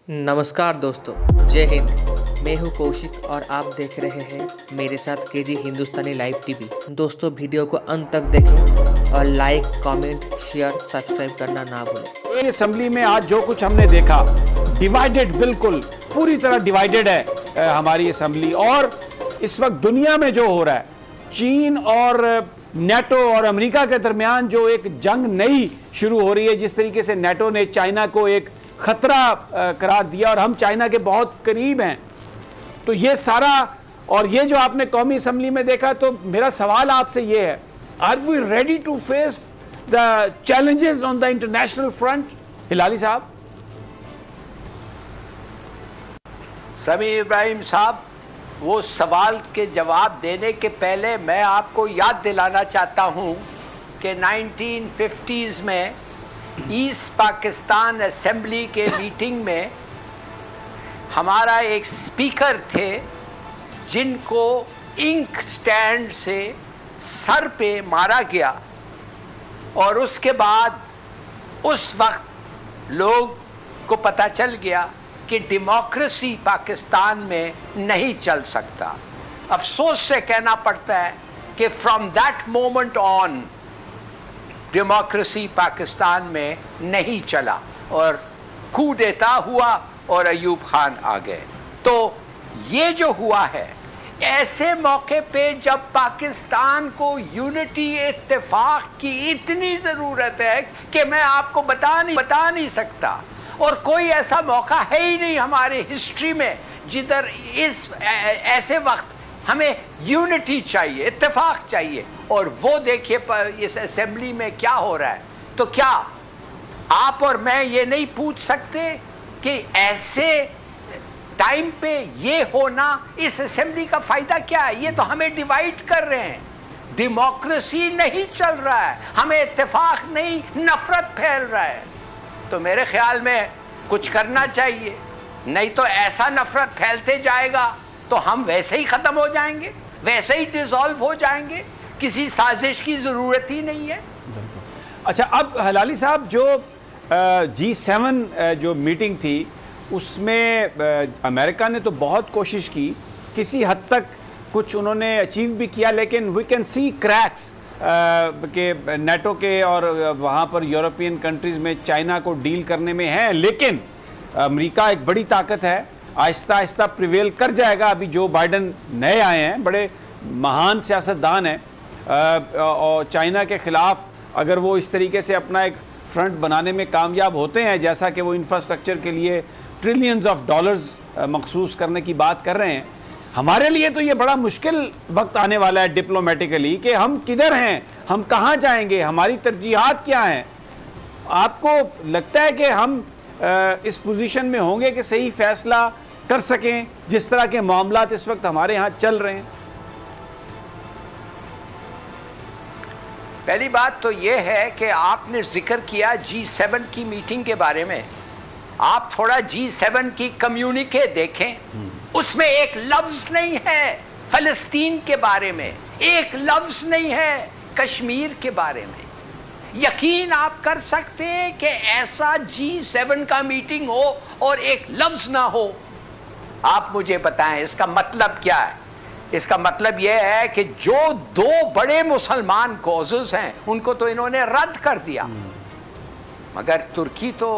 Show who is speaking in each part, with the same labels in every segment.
Speaker 1: नमस्कार दोस्तों, जय हिंद। मैं हूं कौशिक और आप देख रहे हैं मेरे साथ केजी हिंदुस्तानी लाइव टीवी। दोस्तों, वीडियो को अंत तक देखें और लाइक, कमेंट, शेयर, सब्सक्राइब करना ना भूलें।
Speaker 2: असेंबली में आज जो कुछ हमने देखा, डिवाइडेड, बिल्कुल पूरी तरह डिवाइडेड है हमारी असेंबली। और इस वक्त दुनिया में जो हो रहा है, चीन और नेटो और अमेरिका के दरमियान जो एक जंग नई शुरू हो रही है, जिस तरीके से नेटो ने चाइना को एक खतरा करार दिया और हम चाइना के बहुत करीब हैं, तो ये सारा और ये जो आपने कौमी असेंबली में देखा, तो मेरा सवाल आपसे ये है, are we ready to face the challenges on the international front? Hilali साहब।
Speaker 3: समीर इब्राहिम साहब, वो सवाल के जवाब देने के पहले मैं आपको याद दिलाना चाहता हूं कि 1950s में ईस्ट पाकिस्तान असेंबली के मीटिंग में हमारा एक स्पीकर थे जिनको इंक स्टैंड से सर पे मारा गया, और उसके बाद उस वक्त लोग को पता चल गया कि डेमोक्रेसी पाकिस्तान में नहीं चल सकता। अफसोस से कहना पड़ता है कि from that moment on democracy Pakistan में नहीं चला और कूदेता हुआ और अयूब खान आ गए। तो ये जो हुआ है, ऐसे मौके पे जब पाकिस्तान को यूनिटी, इत्तेफाक की इतनी ज़रूरत है कि मैं आपको बता नहीं सकता, और कोई ऐसा मौका है ही नहीं हमारे हिस्ट्री में जिधर इस ऐसे वक्त हमें यूनिटी चाहिए, इत्तेफाक चाहिए। और वो देखिए इस असेंबली में क्या हो रहा है। तो क्या आप और मैं ये नहीं पूछ सकते कि ऐसे टाइम पे ये होना, इस असेंबली का फायदा क्या है? ये तो हमें डिवाइड कर रहे हैं। डेमोक्रेसी नहीं चल रहा है, हमें इत्तेफाक नहीं, नफरत फैल रहा है। तो मेरे ख्याल में कुछ करना चाहिए, नहीं तो ऐसा नफरत फैलते जाएगा तो हम वैसे ही ख़त्म हो जाएंगे, वैसे ही डिसॉल्व हो जाएंगे। किसी साजिश की ज़रूरत ही नहीं है।
Speaker 2: अच्छा, अब हिलाली साहब, जो G7 जो मीटिंग थी, उसमें अमेरिका ने तो बहुत कोशिश की, किसी हद तक कुछ उन्होंने अचीव भी किया, लेकिन वी कैन सी क्रैक्स के नेटो के और वहाँ पर यूरोपियन कंट्रीज़ में चाइना को डील करने में है। लेकिन अमेरिका एक बड़ी ताकत है, आहिस्ता आहिस्ता प्रिवेल कर जाएगा। अभी जो बाइडन नए आए हैं, बड़े महान सियासतदान हैं, और चाइना के ख़िलाफ़ अगर वो इस तरीके से अपना एक फ्रंट बनाने में कामयाब होते हैं, जैसा कि वो इंफ्रास्ट्रक्चर के लिए ट्रिलियंस ऑफ डॉलर्स मखसूस करने की बात कर रहे हैं, हमारे लिए तो ये बड़ा मुश्किल वक्त आने वाला है डिप्लोमेटिकली कि हम किधर हैं, हम कहाँ जाएंगे, हमारी तरजीहात क्या हैं। आपको लगता है कि हम इस पोजीशन में होंगे कि सही फैसला कर सकें जिस तरह के मामलात इस वक्त हमारे यहाँ चल रहे हैं?
Speaker 3: पहली बात तो ये है कि आपने जिक्र किया G7 की मीटिंग के बारे में। आप थोड़ा G7 की कम्युनिके देखें, उसमें एक लफ्ज़ नहीं है फ़लस्तीन के बारे में, एक लफ्ज़ नहीं है कश्मीर के बारे में। यकीन आप कर सकते हैं कि ऐसा G7 का मीटिंग हो और एक लफ्ज़ ना हो? आप मुझे बताएं इसका मतलब क्या है। इसका मतलब यह है कि जो दो बड़े मुसलमान कॉजेस हैं उनको तो इन्होंने रद्द कर दिया, मगर तुर्की तो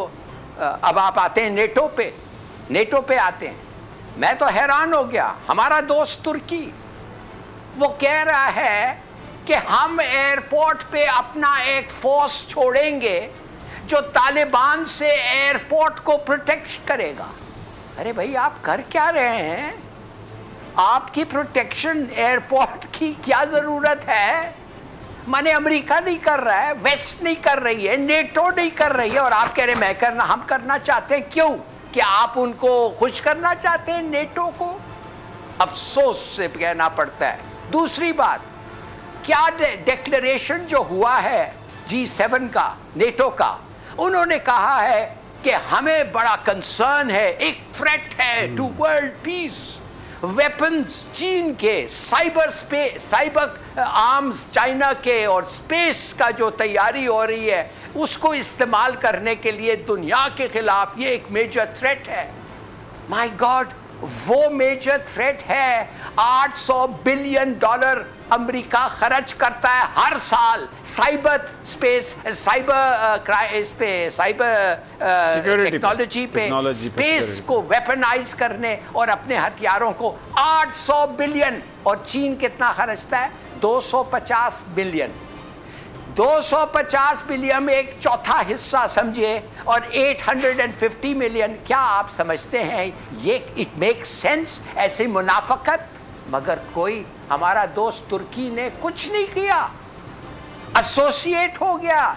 Speaker 3: अब आप आते हैं नेटो पे आते हैं। मैं तो हैरान हो गया, हमारा दोस्त तुर्की वो कह रहा है कि हम एयरपोर्ट पे अपना एक फोर्स छोड़ेंगे जो तालिबान से एयरपोर्ट को प्रोटेक्ट करेगा। अरे भाई, आप कर क्या रहे हैं? आपकी प्रोटेक्शन एयरपोर्ट की क्या ज़रूरत है? माने अमेरिका नहीं कर रहा है, वेस्ट नहीं कर रही है, नेटो नहीं कर रही है, और आप कह रहे हैं हम करना चाहते हैं। क्यों? कि आप उनको खुश करना चाहते हैं, नेटो को? अफसोस से कहना पड़ता है। दूसरी बात, क्या डिक्लेरेशन जो हुआ है G7 का, नेटो का, उन्होंने कहा है कि हमें बड़ा कंसर्न है, एक थ्रेट है टू वर्ल्ड पीस, वेपन्स चीन के, साइबर आर्म्स चाइना के, और स्पेस का जो तैयारी हो रही है اس کو استعمال کرنے کے لیے دنیا کے خلاف یہ ایک میجر تھریٹ ہے. مائی گاڈ, وہ میجر تھریٹ ہے. $800 بلین امریکہ خرچ کرتا ہے ہر سال سائبر ٹیکنالوجی پہ, اسپیس کو ویپنائز کرنے اور اپنے ہتھیاروں کو. 800 بلین. اور چین کتنا خرچتا ہے؟ 250 بلین. 250 بلین میں ایک چوتھا حصہ سمجھیے, اور 850 ملین. کیا آپ سمجھتے ہیں یہ اٹ میک سینس ایسی منافقت؟ مگر کوئی ہمارا دوست ترکی نے کچھ نہیں کیا, ایسوسیٹ ہو گیا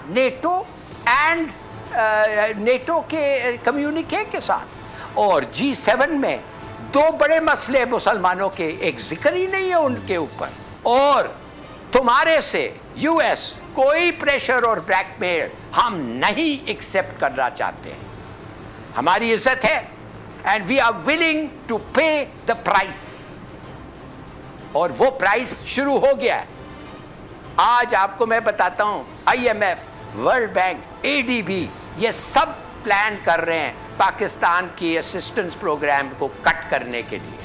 Speaker 3: نیٹو کے کمیونکے کے ساتھ. اور G7 میں 2 بڑے مسئلے مسلمانوں کے, ایک ذکر ہی نہیں ہے ان کے اوپر. اور تمہارے سے US کوئی پریشر اور بلیک میل ہم نہیں ایکسپٹ کرنا چاہتے ہیں. ہماری عزت ہے and we are willing to pay the price. اور وہ پرائس شروع ہو گیا ہے. آج آپ کو میں بتاتا ہوں, IMF, ورلڈ بینک, ADB یہ سب پلان کر رہے ہیں پاکستان کی اسسٹنس پروگرام کو کٹ کرنے کے لیے.